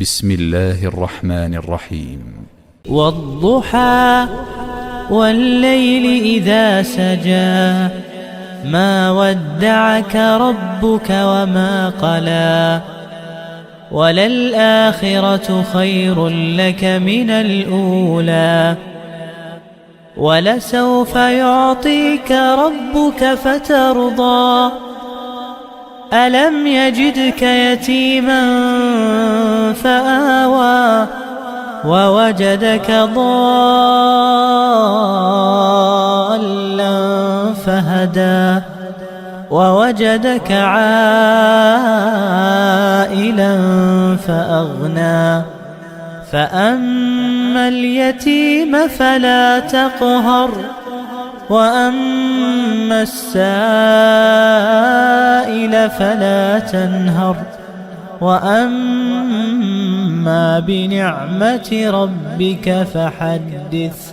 بسم الله الرحمن الرحيم. والضحى والليل إذا سجى ما ودعك ربك وما قلى وللآخرة خير لك من الأولى ولسوف يعطيك ربك فترضى ألم يجدك يتيما فآوى ووجدك ضالا فهدى ووجدك عائلا فأغنى فأما اليتيم فلا تقهر وأما السائل فلا تنهر وأما بنعمة ربك فحدث.